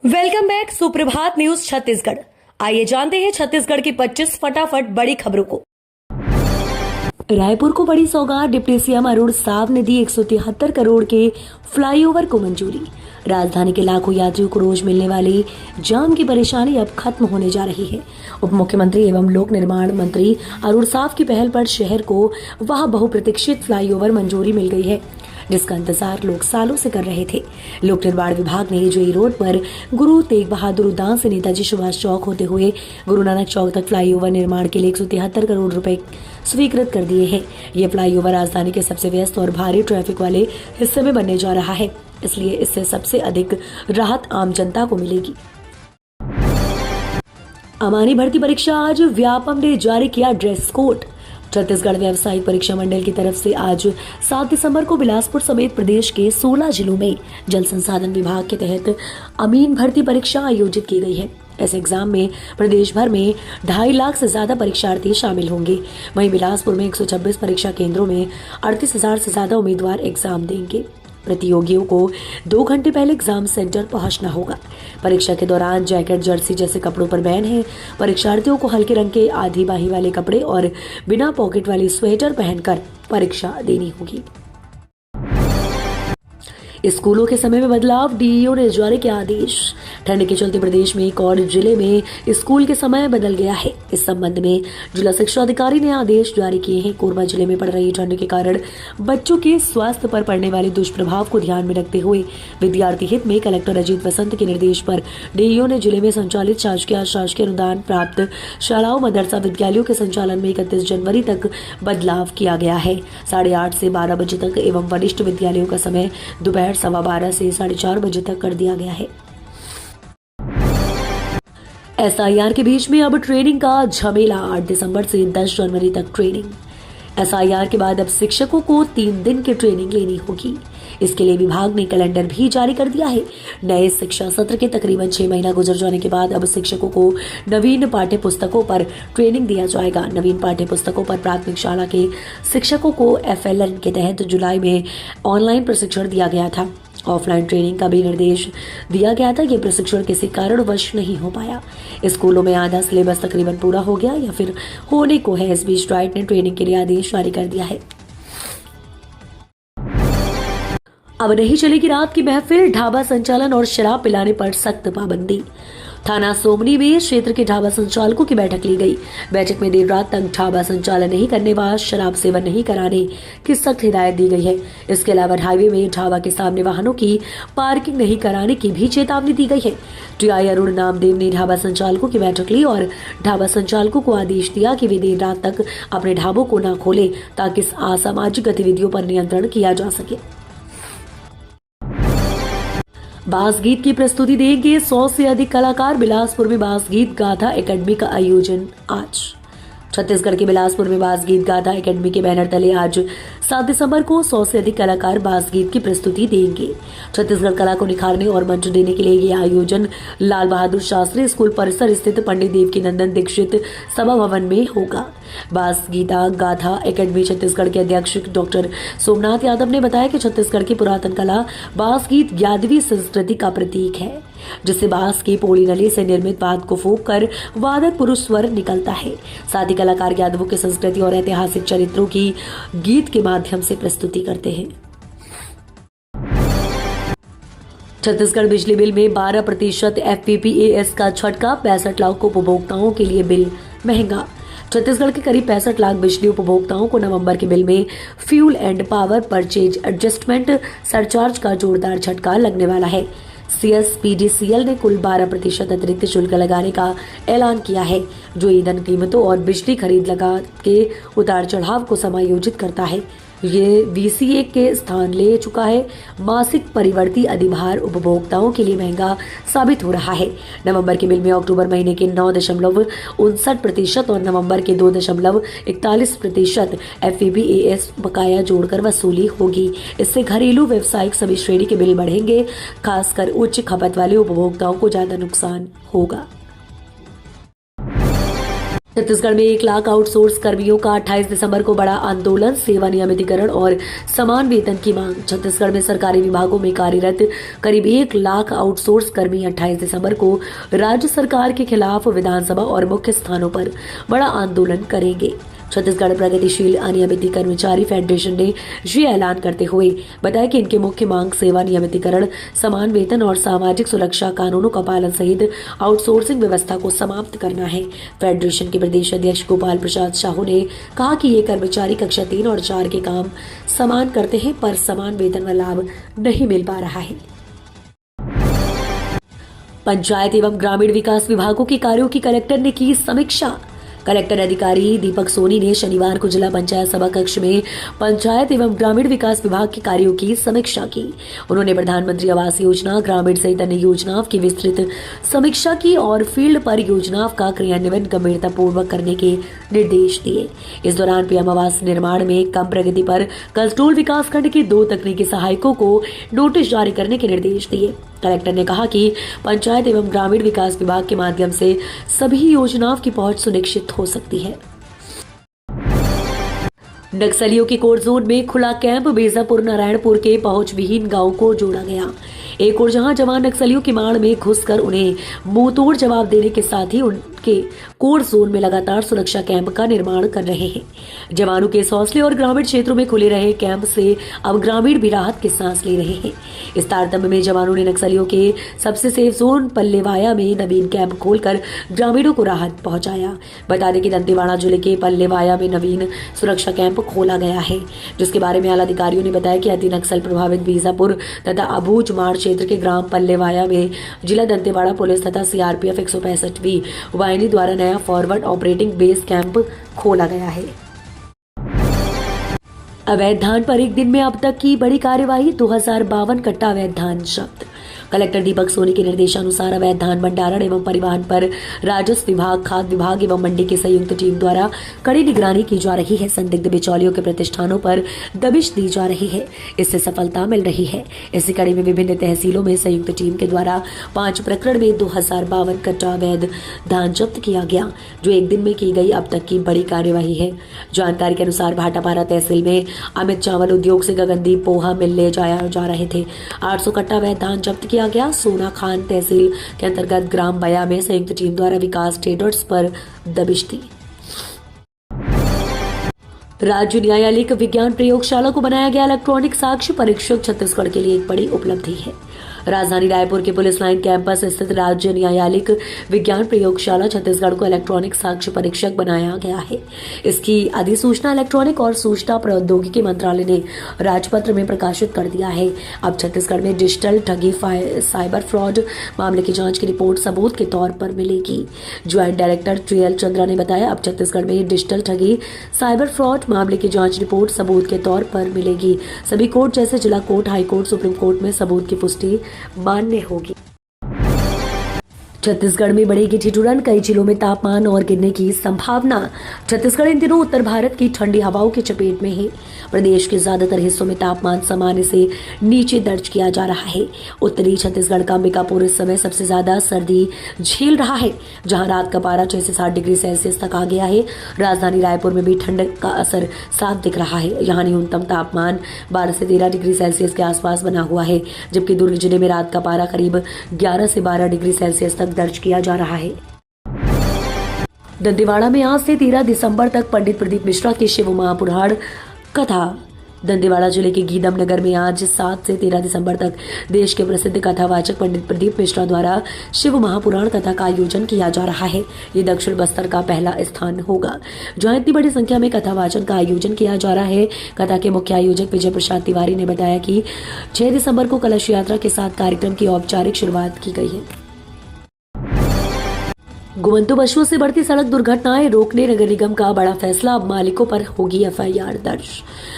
Welcome back सुप्रभात news Chhattisgarh. आइए जानते हैं छत्तीसगढ़ की 25 फटाफट बड़ी खबरों को। रायपुर को बड़ी सौगात, डिप्टी सीएम अरुण साव ने दी 173 करोड़ के फ्लाईओवर को मंजूरी। राजधानी के लाखों यात्रियों को रोज मिलने वाली जाम की परेशानी अब खत्म होने जा रही है। उप मुख्यमंत्री एवं लोक निर्माण मंत्री अरुण साव की पहल पर शहर को वहां बहुप्रतीक्षित फ्लाईओवर मंजूरी मिल गई है, जिसका इंतजार लोग सालों से कर रहे थे। लोक निर्माण विभाग ने जेई रोड पर गुरु तेग बहादुर उद्यान से नेताजी सुभाष चौक होते हुए गुरु नानक चौक तक फ्लाईओवर निर्माण के लिए 173 करोड़ रुपए स्वीकृत कर दिए हैं। ये फ्लाईओवर राजधानी के सबसे व्यस्त और भारी ट्रैफिक वाले हिस्से में बनने जा रहा है, इसलिए इससे सबसे अधिक राहत आम जनता को मिलेगी। अमानी भर्ती परीक्षा आज, व्यापम ने जारी किया ड्रेस कोड। छत्तीसगढ़ व्यावसायिक परीक्षा मंडल की तरफ से आज 7 दिसंबर को बिलासपुर समेत प्रदेश के 16 जिलों में जल संसाधन विभाग के तहत अमीन भर्ती परीक्षा आयोजित की गई है। इस एग्जाम में प्रदेश भर में 2.5 लाख से ज्यादा परीक्षार्थी शामिल होंगे। वहीं बिलासपुर में 126 परीक्षा केंद्रों में 38,000 से ज्यादा उम्मीदवार एग्जाम देंगे। प्रतियोगियों को 2 घंटे पहले एग्जाम सेंटर पहुंचना होगा। परीक्षा के दौरान जैकेट, जर्सी जैसे कपड़ों पर बैन है। परीक्षार्थियों को हल्के रंग के आधी बाही वाले कपड़े और बिना पॉकेट वाली स्वेटर पहनकर परीक्षा देनी होगी। स्कूलों के समय में बदलाव, डीईओ ने जारी किया आदेश। ठंड के चलते प्रदेश में एक और जिले में स्कूल के समय बदल गया है। इस संबंध में जिला शिक्षा अधिकारी ने आदेश जारी किए हैं। कोरबा जिले में पड़ रही ठंड के कारण बच्चों के स्वास्थ्य पर पड़ने वाले दुष्प्रभाव को ध्यान में रखते हुए विद्यार्थी हित में कलेक्टर अजीत वसंत के निर्देश पर डीईओ ने जिले में संचालित शासकीय अशासकीय अनुदान प्राप्त शालाओं, मदरसा विद्यालयों के संचालन में 31 जनवरी तक बदलाव किया गया है। 8:30 से 12 बजे तक एवं वरिष्ठ विद्यालयों का समय दोपहर 12:15 से 4:30 बजे तक कर दिया गया है। एसआईआर के बीच में अब ट्रेनिंग का झमेला, 8 दिसंबर से 10 जनवरी तक ट्रेनिंग। एसआईआर के बाद अब शिक्षकों को 3 दिन की ट्रेनिंग लेनी होगी। इसके लिए विभाग ने कैलेंडर भी जारी कर दिया है। नए शिक्षा सत्र के तकरीबन 6 महीना गुजर जाने के बाद अब शिक्षकों को नवीन पाठ्य पुस्तकों पर ट्रेनिंग दिया जाएगा। नवीन पाठ्य पुस्तकों पर प्राथमिक शाला के शिक्षकों को एफएलएन के तहत जुलाई में ऑनलाइन प्रशिक्षण दिया गया था। ऑफलाइन ट्रेनिंग का भी निर्देश दिया गया था। ये प्रशिक्षण किसी कारणवश नहीं हो पाया। स्कूलों में आधा सिलेबस तकरीबन पूरा हो गया या फिर होने को है। इस बीच डाइट ने ट्रेनिंग के लिए आदेश जारी कर दिया है। अब नहीं चलेगी रात की महफिल, ढाबा संचालन और शराब पिलाने पर सख्त पाबंदी। थाना सोमनी में क्षेत्र के ढाबा संचालकों की बैठक ली गई। बैठक में देर रात तक ढाबा संचालन नहीं करने व शराब सेवन नहीं कराने की सख्त हिदायत दी गई है। इसके अलावा हाईवे में ढाबा के सामने वाहनों की पार्किंग नहीं कराने की भी चेतावनी दी गई है। टीआई अरुण नामदेव ने ढाबा संचालकों की बैठक ली और ढाबा संचालकों को आदेश दिया कि वे देर रात तक अपने ढाबों को न खोलें ताकि असामाजिक गतिविधियों पर नियंत्रण किया जा सके। बास गीत की प्रस्तुति देंगे 100 से अधिक कलाकार। बिलासपुर में बास गीत गाथा एकेडमी का आयोजन आज। छत्तीसगढ़ के बिलासपुर में बास गीत गाथा एकेडमी के बैनर तले आज 7 दिसंबर को 100 से अधिक कलाकार बास गीत की प्रस्तुति देंगे। छत्तीसगढ़ कला को निखारने और मंच देने के लिए यह आयोजन लाल बहादुर शास्त्री स्कूल परिसर स्थित पंडित देवकीनंदन दीक्षित सभा भवन में होगा। बास गीता गाथा एकेडमी छत्तीसगढ़ के अध्यक्ष डॉक्टर सोमनाथ यादव ने बताया कि छत्तीसगढ़ की पुरातन कला बास गीत यादवी संस्कृति का प्रतीक है, जिससे बांस की पोड़ी नली से निर्मित वाद्य को फूंक कर वादक पुरुष स्वर निकलता है। साथ ही कलाकार यादवों की संस्कृति और ऐतिहासिक चरित्रों की गीत के माध्यम से प्रस्तुति करते हैं। छत्तीसगढ़ बिजली बिल में 12% एफपीपीएएस का झटका, 65 लाख उपभोक्ताओं के लिए बिल महंगा। छत्तीसगढ़ के करीब 65 लाख बिजली उपभोक्ताओं को नवंबर के बिल में fuel and power purchase adjustment surcharge का जोरदार झटका लगने वाला है। सीएसपीडीसीएल ने कुल 12% अतिरिक्त शुल्क लगाने का ऐलान किया है, जो ईंधन कीमतों और बिजली खरीद लगा के उतार चढ़ाव को समायोजित करता है। ये वीसीए के स्थान ले चुका है। मासिक परिवर्ती अधिभार उपभोक्ताओं के लिए महंगा साबित हो रहा है। नवंबर के बिल में अक्टूबर महीने के 9.59% और नवंबर के 2.41% एफपीपीएएस बकाया जोड़कर वसूली होगी। इससे घरेलू व्यावसायिक सभी श्रेणी के बिल बढ़ेंगे। खासकर उच्च खपत वाले उपभोक्ताओं को ज्यादा नुकसान होगा। छत्तीसगढ़ में 1 लाख आउटसोर्स कर्मियों का 28 दिसंबर को बड़ा आंदोलन, सेवा नियमितीकरण और समान वेतन की मांग। छत्तीसगढ़ में सरकारी विभागों में कार्यरत करीब 1 लाख आउटसोर्स कर्मी 28 दिसंबर को राज्य सरकार के खिलाफ विधानसभा और मुख्य स्थानों पर बड़ा आंदोलन करेंगे। छत्तीसगढ़ प्रगतिशील अनियमित कर्मचारी फेडरेशन ने ये ऐलान करते हुए बताया कि इनकी मुख्य मांग सेवा नियमितीकरण, समान वेतन और सामाजिक सुरक्षा कानूनों का पालन सहित आउटसोर्सिंग व्यवस्था को समाप्त करना है। फेडरेशन के प्रदेश अध्यक्ष गोपाल प्रसाद साहू ने कहा कि ये कर्मचारी कक्षा 3 और 4 के काम समान करते हैं, पर समान वेतन व लाभ नहीं मिल पा रहा है। पंचायत एवं ग्रामीण विकास विभागों के कार्यों की कलेक्टर ने की समीक्षा। कलेक्टर अधिकारी दीपक सोनी ने शनिवार को जिला पंचायत सभा कक्ष में पंचायत एवं ग्रामीण विकास विभाग के कार्यों की समीक्षा की। उन्होंने प्रधानमंत्री आवास योजना, ग्रामीण सहित अन्य योजनाओं की विस्तृत समीक्षा की और फील्ड पर योजनाओं का क्रियान्वयन गंभीरतापूर्वक करने के निर्देश दिए। इस दौरान पीएम आवास निर्माण में कम प्रगति पर कसडोल विकासखंड के 2 तकनीकी सहायकों को नोटिस जारी करने के निर्देश दिए। कलेक्टर ने कहा कि पंचायत एवं ग्रामीण विकास विभाग के माध्यम से सभी योजनाओं की पहुंच सुनिश्चित हो सकती है। नक्सलियों के कोर जोन में खुला कैंप, बीजापुर नारायणपुर के पहुंच विहीन गांव को जोड़ा गया। एक और जहां जवान नक्सलियों की मार में घुसकर उन्हें मुंहतोड़ जवाब देने के साथ ही उनके कोर जोन में लगातार सुरक्षा कैंप का निर्माण कर रहे हैं। जवानों के इस हौसले और ग्रामीण क्षेत्रों में खुले रहे कैंप से अब ग्रामीण भी राहत की सांस ले रहे हैं। इस तारतम्य में जवानों ने नक्सलियों के सबसे सेफ जोन पल्लेवाया में नवीन कैंप खोलकर ग्रामीणों को राहत पहुंचाया। बता दें कि दंतेवाड़ा जिले के पल्लेवाया में नवीन सुरक्षा कैंप खोला गया है, जिसके बारे में आला अधिकारियों ने बताया कि अति नक्सल प्रभावित बीजापुर तथा अबूझमाड़ क्षेत्र के ग्राम पल्लेवाया में जिला दंतेवाड़ा पुलिस तथा सीआरपीएफ 165वीं वाहिनी द्वारा नया फॉरवर्ड ऑपरेटिंग बेस कैंप खोला गया है। अवैध धान पर एक दिन में अब तक की बड़ी कार्यवाही, 2052 कट्टा अवैध धान जब्त। कलेक्टर दीपक सोनी के निर्देशानुसार अवैध धान भंडारण एवं परिवहन पर राजस्व विभाग, खाद्य विभाग एवं मंडी की संयुक्त टीम द्वारा कड़ी निगरानी की जा रही है। संदिग्ध बिचौलियों के प्रतिष्ठानों पर दबिश दी जा रही है, इससे सफलता मिल रही है। इसी कड़ी में विभिन्न तहसीलों में संयुक्त टीम के द्वारा 5 प्रकरण में 2052 कट्टा अवैध धान जब्त किया गया, जो एक दिन में की गई अब तक की बड़ी कार्यवाही है। जानकारी के अनुसार भाटापारा तहसील में अमित चावल उद्योग से गगनदीप पोहा मिल ले जाया जा रहे थे। 800 कट्टा अवैध धान जब्त किया गया। सोना खान तहसील के अंतर्गत ग्राम बया में संयुक्त टीम द्वारा विकास ट्रेडर्स पर दबिश दी। राज्य न्यायालयिक विज्ञान प्रयोगशाला को बनाया गया इलेक्ट्रॉनिक साक्ष्य परीक्षक छत्तीसगढ़ के लिए एक बड़ी उपलब्धि है। राजधानी रायपुर के पुलिस लाइन कैंपस स्थित राज्य न्यायालयिक विज्ञान प्रयोगशाला छत्तीसगढ़ को इलेक्ट्रॉनिक साक्ष्य परीक्षक बनाया गया है। इसकी अधिसूचना इलेक्ट्रॉनिक और सूचना प्रौद्योगिकी मंत्रालय ने राजपत्र में प्रकाशित कर दिया है। अब छत्तीसगढ़ में डिजिटल ठगी, साइबर फ्रॉड मामले की जांच की रिपोर्ट सबूत के तौर पर मिलेगी। ज्वाइंट डायरेक्टर TL चंद्रा ने बताया, अब छत्तीसगढ़ में डिजिटल ठगी, साइबर फ्रॉड मामले की जांच रिपोर्ट सबूत के तौर पर मिलेगी। सभी कोर्ट जैसे जिला court, high court, supreme court में सबूत की पुष्टि मान्य होगी। छत्तीसगढ़ में बढ़ेगी ठिठुरन, कई जिलों में तापमान और गिरने की संभावना। छत्तीसगढ़ इन दिनों उत्तर भारत की ठंडी हवाओं की चपेट में है। प्रदेश के ज्यादातर हिस्सों में तापमान सामान्य से नीचे दर्ज किया जा रहा है। उत्तरी छत्तीसगढ़ का अंबिकापुर इस समय सबसे ज्यादा सर्दी झेल रहा है, जहां रात का पारा 6 से 7 डिग्री सेल्सियस तक आ गया है। राजधानी रायपुर में भी ठंड का असर साफ दिख रहा है। यहाँ न्यूनतम तापमान 12 से 13 डिग्री सेल्सियस के आसपास बना हुआ है, जबकि दुर्ग जिले में रात का पारा करीब 11 से 12 डिग्री सेल्सियस तक दर्ज किया जा रहा है। दंतेवाड़ा में आज से 13 दिसंबर तक पंडित प्रदीप मिश्रा की शिव महापुराण कथा। दंतेवाड़ा जिले के गीदम नगर में आज 7 से 13 दिसंबर तक देश के प्रसिद्ध कथावाचक पंडित प्रदीप मिश्रा द्वारा शिव महापुराण कथा का आयोजन किया जा रहा है। ये दक्षिण बस्तर का पहला स्थान होगा जहां इतनी बड़ी संख्या में कथावाचन का आयोजन किया जा रहा है। कथा के मुख्य आयोजक विजय प्रसाद तिवारी ने बताया कि 6 दिसंबर को कलश यात्रा के साथ कार्यक्रम की औपचारिक शुरुआत की गई है। घुमंतु पशुओं से बढ़ती सड़क दुर्घटनाएं रोकने नगर निगम का बड़ा फैसला, अब मालिकों पर होगी FIR दर्ज।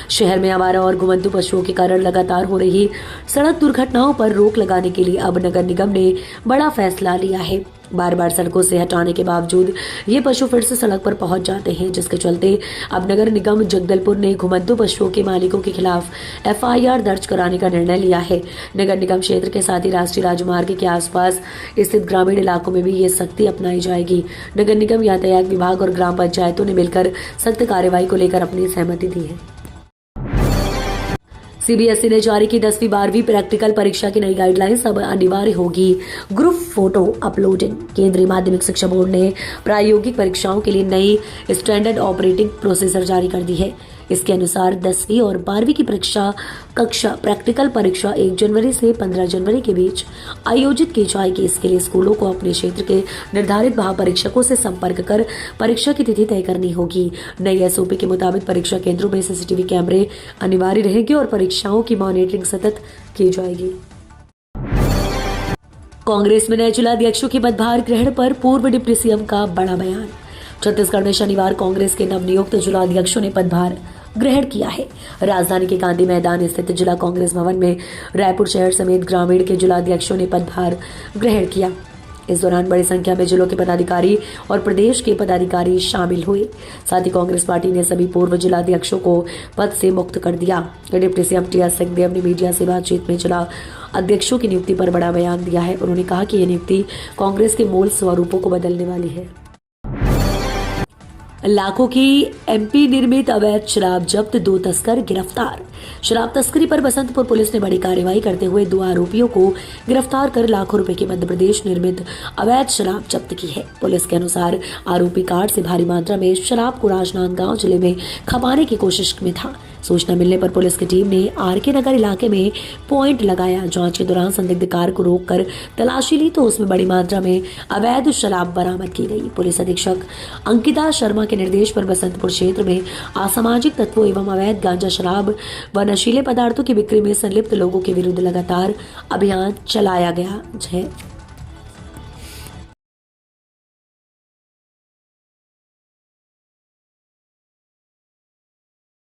शहर में आवारा और घुमंतु पशुओं के कारण लगातार हो रही सड़क दुर्घटनाओं पर रोक लगाने के लिए अब नगर निगम ने बड़ा फैसला लिया है। बार बार सड़कों से हटाने के बावजूद ये पशु फिर से सड़क पर पहुंच जाते हैं, जिसके चलते अब नगर निगम जगदलपुर ने घुमंतु पशुओं के मालिकों के खिलाफ FIR दर्ज कराने का निर्णय लिया है। नगर निगम क्षेत्र के साथ ही राष्ट्रीय राजमार्ग के आसपास स्थित ग्रामीण इलाकों में भी ये सख्ती अपनाई जाएगी। नगर निगम, यातायात विभाग और ग्राम पंचायतों ने मिलकर सख्त कार्रवाई को लेकर अपनी सहमति दी है। CBSE ने जारी की 10वीं 12वीं प्रैक्टिकल परीक्षा की नई गाइडलाइंस। अब अनिवार्य होगी ग्रुप फोटो अपलोडिंग। केंद्रीय माध्यमिक शिक्षा बोर्ड ने प्रायोगिक परीक्षाओं के लिए नई स्टैंडर्ड ऑपरेटिंग प्रोसीजर जारी कर दी है। इसके अनुसार 10वीं और 12वीं की कक्षा प्रैक्टिकल परीक्षा 1 जनवरी से 15 जनवरी के बीच आयोजित की जाएगी। इसके लिए स्कूलों को अपने क्षेत्र के निर्धारित महापरीक्षकों से संपर्क कर परीक्षा की तिथि तय करनी होगी। नई SOP के मुताबिक परीक्षा केंद्रों में CCTV कैमरे अनिवार्य रहेंगे और परीक्षाओं की मॉनिटरिंग सतत की जाएगी। कांग्रेस में नए जिलाध्यक्षों के पदभार ग्रहण पर पूर्व डिप्टी CM का बड़ा बयान। छत्तीसगढ़ में शनिवार कांग्रेस के नवनियुक्त जिलाध्यक्षों ने पदभार ग्रहण किया है। राजधानी के गांधी मैदान स्थित जिला कांग्रेस भवन में रायपुर शहर समेत ग्रामीण के जिलाध्यक्षों ने पदभार ग्रहण किया। इस दौरान बड़ी संख्या में जिलों के पदाधिकारी और प्रदेश के पदाधिकारी शामिल हुए। साथ ही कांग्रेस पार्टी ने सभी पूर्व जिलाध्यक्षों को पद से मुक्त कर दिया। Deputy CM T S Singhdeo ने मीडिया से बातचीत में जिला अध्यक्षों की नियुक्ति पर बड़ा बयान दिया है। उन्होंने कहा कि यह नियुक्ति कांग्रेस के मूल स्वरूपों को बदलने वाली है। लाखों की MP निर्मित अवैध शराब जब्त, 2 तस्कर गिरफ्तार। शराब तस्करी पर बसंतपुर पुलिस ने बड़ी कार्रवाई करते हुए 2 आरोपियों को गिरफ्तार कर लाखों रुपए की मध्य प्रदेश निर्मित अवैध शराब जब्त की है। पुलिस के अनुसार आरोपी कार से भारी मात्रा में शराब को राजनांदगांव जिले में खपाने की कोशिश में था। सूचना मिलने पर पुलिस की टीम ने RK नगर इलाके में पॉइंट लगाया। जांच के दौरान संदिग्ध कार को रोककर तलाशी ली तो उसमें बड़ी मात्रा में अवैध शराब बरामद की गई। पुलिस अधीक्षक अंकिता शर्मा के निर्देश पर बसंतपुर क्षेत्र में असामाजिक तत्वों एवं अवैध गांजा, शराब व नशीले पदार्थों की बिक्री में संलिप्त लोगों के विरुद्ध लगातार अभियान चलाया गया है।